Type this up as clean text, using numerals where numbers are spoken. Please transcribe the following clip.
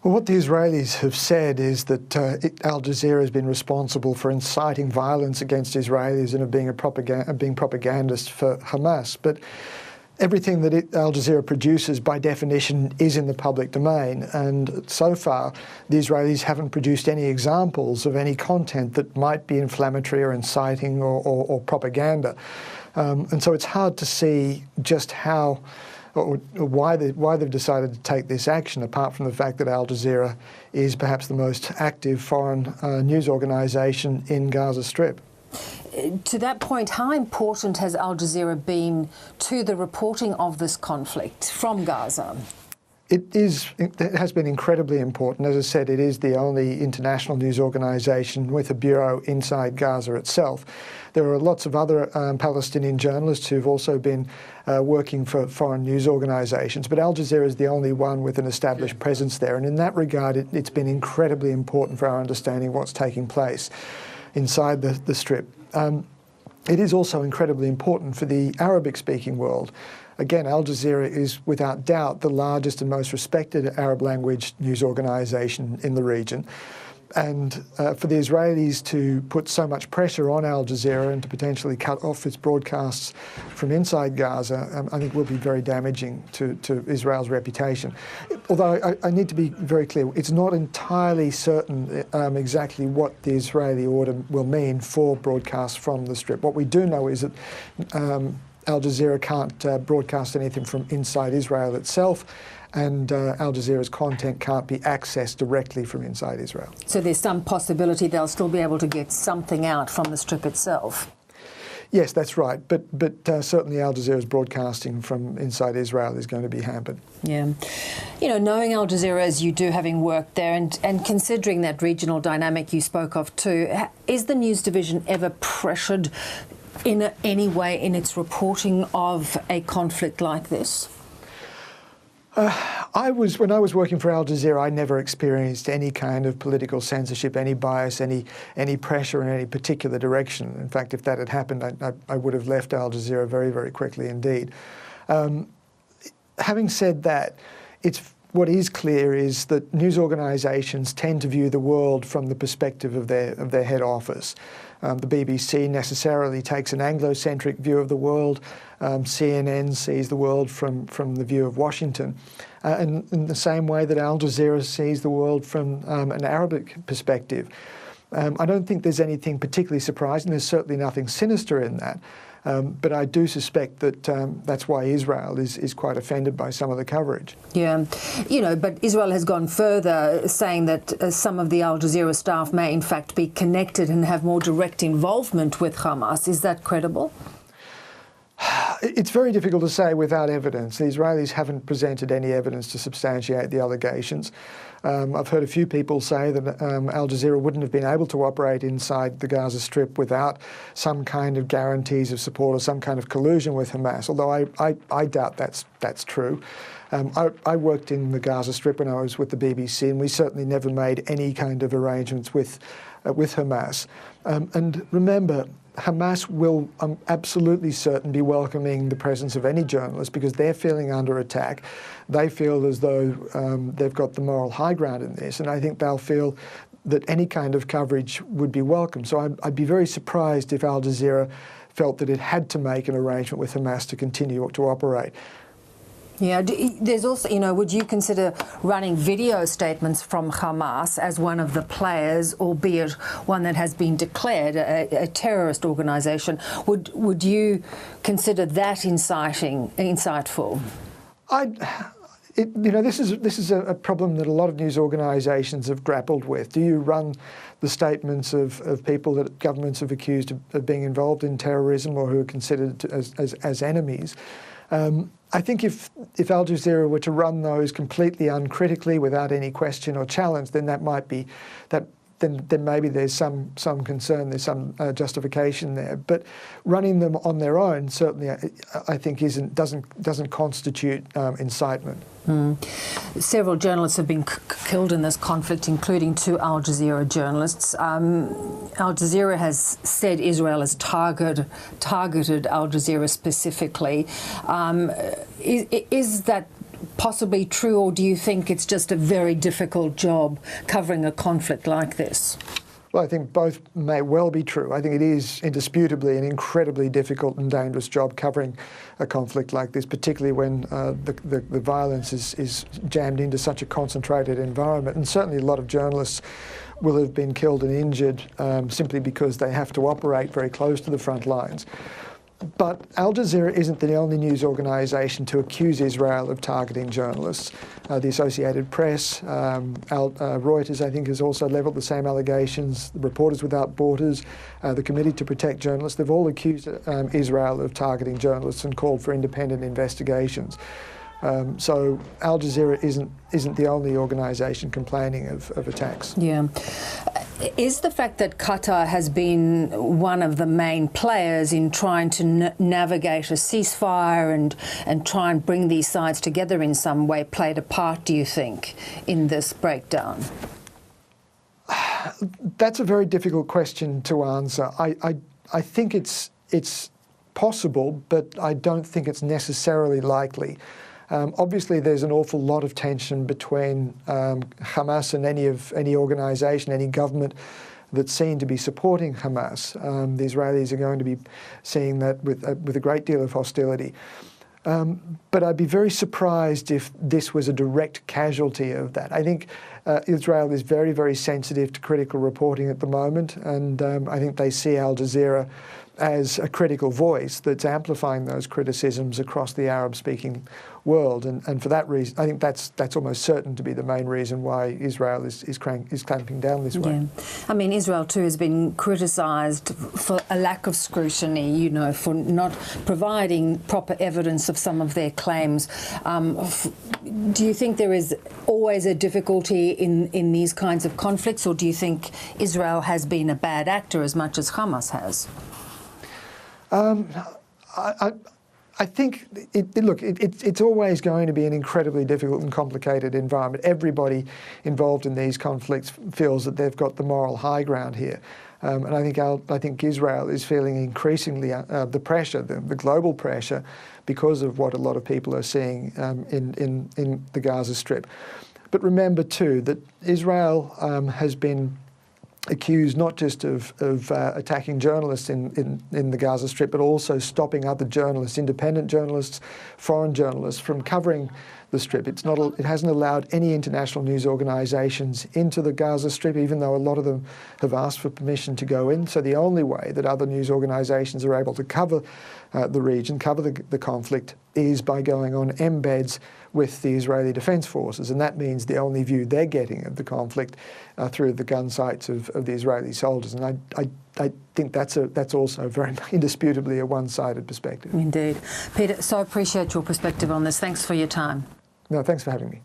Well, what the Israelis have said is that Al Jazeera has been responsible for inciting violence against Israelis and of being being propagandist for Hamas. But everything that Al Jazeera produces, by definition, is in the public domain. And so far, the Israelis haven't produced any examples of any content that might be inflammatory or inciting or propaganda. And so it's hard to see just how or why they've decided to take this action, apart from the fact that Al Jazeera is perhaps the most active foreign news organisation in Gaza Strip. To that point, how important has Al Jazeera been to the reporting of this conflict from Gaza? It has been incredibly important. As I said, it is the only international news organisation with a bureau inside Gaza itself. There are lots of other Palestinian journalists who've also been working for foreign news organisations, but Al Jazeera is the only one with an established presence there. And in that regard, it's been incredibly important for our understanding of what's taking place inside the Strip. It is also incredibly important for the Arabic-speaking world. Again, Al Jazeera is without doubt the largest and most respected Arab language news organisation in the region. And for the Israelis to put so much pressure on Al Jazeera and to potentially cut off its broadcasts from inside Gaza, I think will be very damaging to Israel's reputation. Although I need to be very clear, it's not entirely certain exactly what the Israeli order will mean for broadcasts from the Strip. What we do know is that Al Jazeera can't broadcast anything from inside Israel itself, and Al Jazeera's content can't be accessed directly from inside Israel. So there's some possibility they'll still be able to get something out from the Strip itself? Yes, that's right. But certainly Al Jazeera's broadcasting from inside Israel is going to be hampered. Yeah. You know, knowing Al Jazeera as you do, having worked there, and considering that regional dynamic you spoke of too, is the news division ever pressured in any way in its reporting of a conflict like this? When I was working for Al Jazeera, I never experienced any kind of political censorship, any bias, any pressure in any particular direction. In fact, if that had happened, I would have left Al Jazeera very, very quickly indeed. Having said that, what is clear is that news organisations tend to view the world from the perspective of their head office. The BBC necessarily takes an Anglo-centric view of the world. CNN sees the world from the view of Washington. And in the same way that Al Jazeera sees the world from an Arabic perspective. I don't think there's anything particularly surprising. There's certainly nothing sinister in that. But I do suspect that that's why Israel is quite offended by some of the coverage. Yeah, you know, but Israel has gone further, saying that some of the Al Jazeera staff may in fact be connected and have more direct involvement with Hamas. Is that credible? It's very difficult to say without evidence. The Israelis haven't presented any evidence to substantiate the allegations. I've heard a few people say that Al Jazeera wouldn't have been able to operate inside the Gaza Strip without some kind of guarantees of support or some kind of collusion with Hamas, although I doubt that's true. I worked in the Gaza Strip when I was with the BBC, and we certainly never made any kind of arrangements with Hamas. And remember, Hamas will, I'm absolutely certain, be welcoming the presence of any journalist because they're feeling under attack. They feel as though they've got the moral high ground in this, and I think they'll feel that any kind of coverage would be welcome. So I'd be very surprised if Al Jazeera felt that it had to make an arrangement with Hamas to continue to operate. Yeah, there's also, you know, would you consider running video statements from Hamas as one of the players, albeit one that has been declared a terrorist organisation? Would you consider that insightful? This is a problem that a lot of news organisations have grappled with. Do you run the statements of people that governments have accused of being involved in terrorism or who are considered as enemies? I think if Al Jazeera were to run those completely uncritically without any question or challenge, then that might be that. Then maybe there's some concern, there's some justification there. But running them on their own certainly, I think, doesn't constitute incitement. Several journalists have been killed in this conflict, including 2 Al Jazeera journalists. Al Jazeera has said Israel has targeted Al Jazeera specifically. Is that possibly true, or do you think it's just a very difficult job covering a conflict like this? Well, I think both may well be true. I think it is indisputably an incredibly difficult and dangerous job covering a conflict like this, particularly when the violence is jammed into such a concentrated environment. And certainly a lot of journalists will have been killed and injured simply because they have to operate very close to the front lines. But Al Jazeera isn't the only news organisation to accuse Israel of targeting journalists. The Associated Press, Reuters, I think, has also levelled the same allegations. Reporters Without Borders, the Committee to Protect Journalists, they've all accused Israel of targeting journalists and called for independent investigations. So Al Jazeera isn't the only organisation complaining of attacks. Yeah. Is the fact that Qatar has been one of the main players in trying to navigate a ceasefire and try and bring these sides together in some way played a part, do you think, in this breakdown? That's a very difficult question to answer. I think it's possible, but I don't think it's necessarily likely. Obviously, there's an awful lot of tension between Hamas and any organisation, any government that's seen to be supporting Hamas. The Israelis are going to be seeing that with a great deal of hostility. But I'd be very surprised if this was a direct casualty of that. I think Israel is very, very sensitive to critical reporting at the moment, and I think they see Al Jazeera as a critical voice that's amplifying those criticisms across the Arab-speaking world. And for that reason, I think that's almost certain to be the main reason why Israel is clamping down this way. Yeah. I mean, Israel too has been criticised for a lack of scrutiny, you know, for not providing proper evidence of some of their claims. Do you think there is always a difficulty in these kinds of conflicts, or do you think Israel has been a bad actor as much as Hamas has? I think, it's always going to be an incredibly difficult and complicated environment. Everybody involved in these conflicts feels that they've got the moral high ground here. And I think Israel is feeling increasingly the pressure, the global pressure, because of what a lot of people are seeing in the Gaza Strip. But remember too that Israel has been accused not just of attacking journalists in the Gaza Strip, but also stopping other journalists, independent journalists, foreign journalists, from covering the Strip. It hasn't allowed any international news organisations into the Gaza Strip, even though a lot of them have asked for permission to go in. So the only way that other news organisations are able to cover the region, cover the conflict, is by going on embeds with the Israeli Defence Forces, and that means the only view they're getting of the conflict through the gun sights of the Israeli soldiers. And I think that's also very indisputably a one-sided perspective. Indeed. Peter, so appreciate your perspective on this. Thanks for your time. No, thanks for having me.